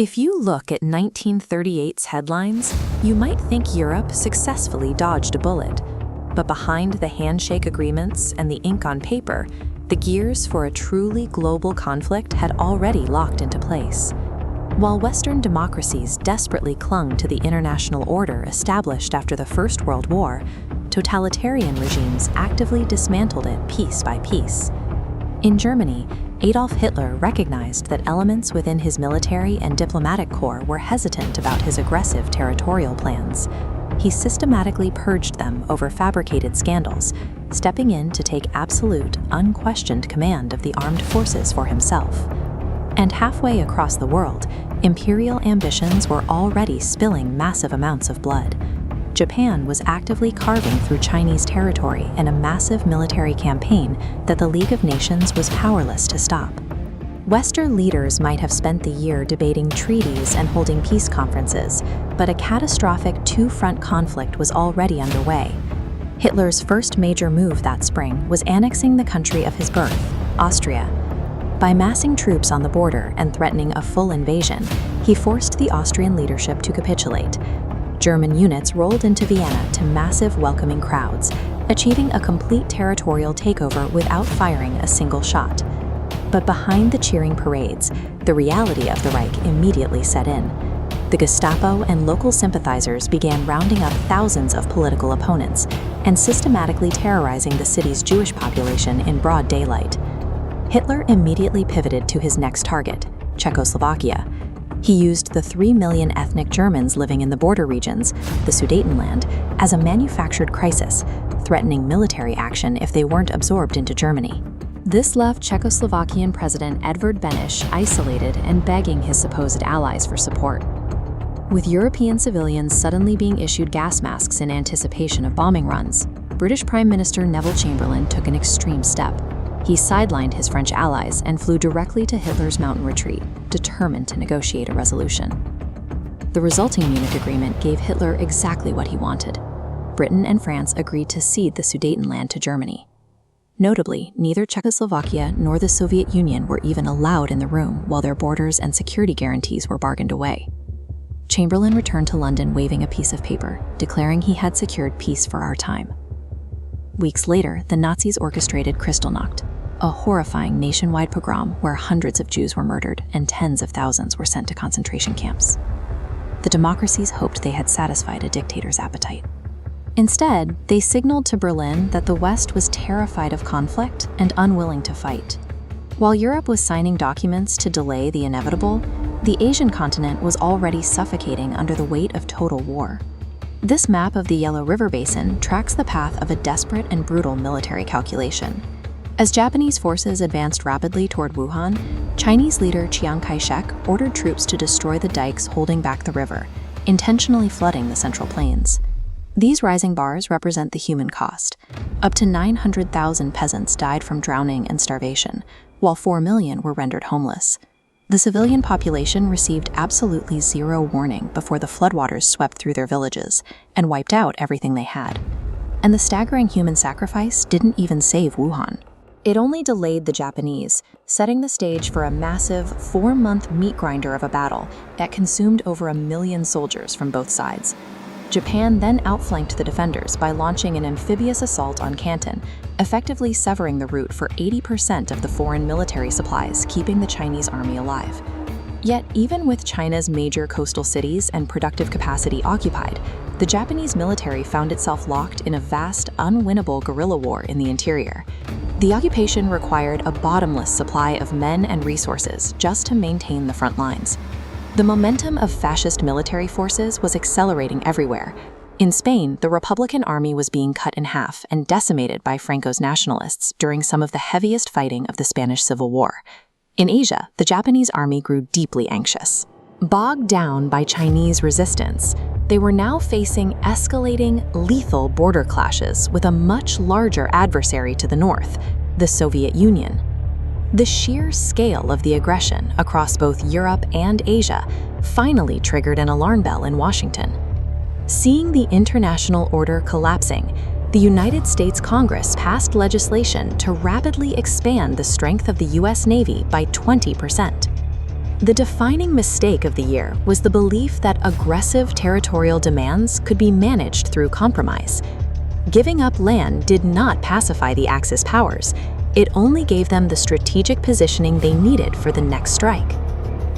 If you look at 1938's headlines, you might think Europe successfully dodged a bullet. But behind the handshake agreements and the ink on paper, the gears for a truly global conflict had already locked into place. While Western democracies desperately clung to the international order established after the First World War, totalitarian regimes actively dismantled it piece by piece. In Germany, Adolf Hitler recognized that elements within his military and diplomatic corps were hesitant about his aggressive territorial plans. He systematically purged them over fabricated scandals, stepping in to take absolute, unquestioned command of the armed forces for himself. And halfway across the world, imperial ambitions were already spilling massive amounts of blood. Japan was actively carving through Chinese territory in a massive military campaign that the League of Nations was powerless to stop. Western leaders might have spent the year debating treaties and holding peace conferences, but a catastrophic two-front conflict was already underway. Hitler's first major move that spring was annexing the country of his birth, Austria. By massing troops on the border and threatening a full invasion, he forced the Austrian leadership to capitulate. German units rolled into Vienna to massive welcoming crowds, achieving a complete territorial takeover without firing a single shot. But behind the cheering parades, the reality of the Reich immediately set in. The Gestapo and local sympathizers began rounding up thousands of political opponents and systematically terrorizing the city's Jewish population in broad daylight. Hitler immediately pivoted to his next target, Czechoslovakia. He used the 3 million ethnic Germans living in the border regions, the Sudetenland, as a manufactured crisis, threatening military action if they weren't absorbed into Germany. This left Czechoslovakian President Edvard Beneš isolated and begging his supposed allies for support. With European civilians suddenly being issued gas masks in anticipation of bombing runs, British Prime Minister Neville Chamberlain took an extreme step. He sidelined his French allies and flew directly to Hitler's mountain retreat, determined to negotiate a resolution. The resulting Munich Agreement gave Hitler exactly what he wanted. Britain and France agreed to cede the Sudetenland to Germany. Notably, neither Czechoslovakia nor the Soviet Union were even allowed in the room while their borders and security guarantees were bargained away. Chamberlain returned to London waving a piece of paper, declaring he had secured peace for our time. Weeks later, the Nazis orchestrated Kristallnacht, a horrifying nationwide pogrom where hundreds of Jews were murdered and tens of thousands were sent to concentration camps. The democracies hoped they had satisfied a dictator's appetite. Instead, they signaled to Berlin that the West was terrified of conflict and unwilling to fight. While Europe was signing documents to delay the inevitable, the Asian continent was already suffocating under the weight of total war. This map of the Yellow River Basin tracks the path of a desperate and brutal military calculation. As Japanese forces advanced rapidly toward Wuhan, Chinese leader Chiang Kai-shek ordered troops to destroy the dikes holding back the river, intentionally flooding the Central Plains. These rising bars represent the human cost. Up to 900,000 peasants died from drowning and starvation, while 4 million were rendered homeless. The civilian population received absolutely zero warning before the floodwaters swept through their villages and wiped out everything they had. And the staggering human sacrifice didn't even save Wuhan. It only delayed the Japanese, setting the stage for a massive 4-month meat grinder of a battle that consumed over 1 million soldiers from both sides. Japan then outflanked the defenders by launching an amphibious assault on Canton, effectively severing the route for 80% of the foreign military supplies keeping the Chinese army alive. Yet, even with China's major coastal cities and productive capacity occupied, the Japanese military found itself locked in a vast, unwinnable guerrilla war in the interior. The occupation required a bottomless supply of men and resources just to maintain the front lines. The momentum of fascist military forces was accelerating everywhere. In Spain, the Republican army was being cut in half and decimated by Franco's nationalists during some of the heaviest fighting of the Spanish Civil War. In Asia, the Japanese army grew deeply anxious. Bogged down by Chinese resistance, they were now facing escalating, lethal border clashes with a much larger adversary to the north, the Soviet Union. The sheer scale of the aggression across both Europe and Asia finally triggered an alarm bell in Washington. Seeing the international order collapsing, the United States Congress passed legislation to rapidly expand the strength of the U.S. Navy by 20%. The defining mistake of the year was the belief that aggressive territorial demands could be managed through compromise. Giving up land did not pacify the Axis powers. It only gave them the strategic positioning they needed for the next strike.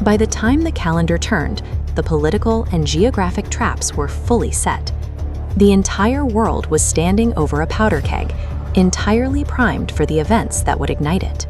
By the time the calendar turned, the political and geographic traps were fully set. The entire world was standing over a powder keg, entirely primed for the events that would ignite it.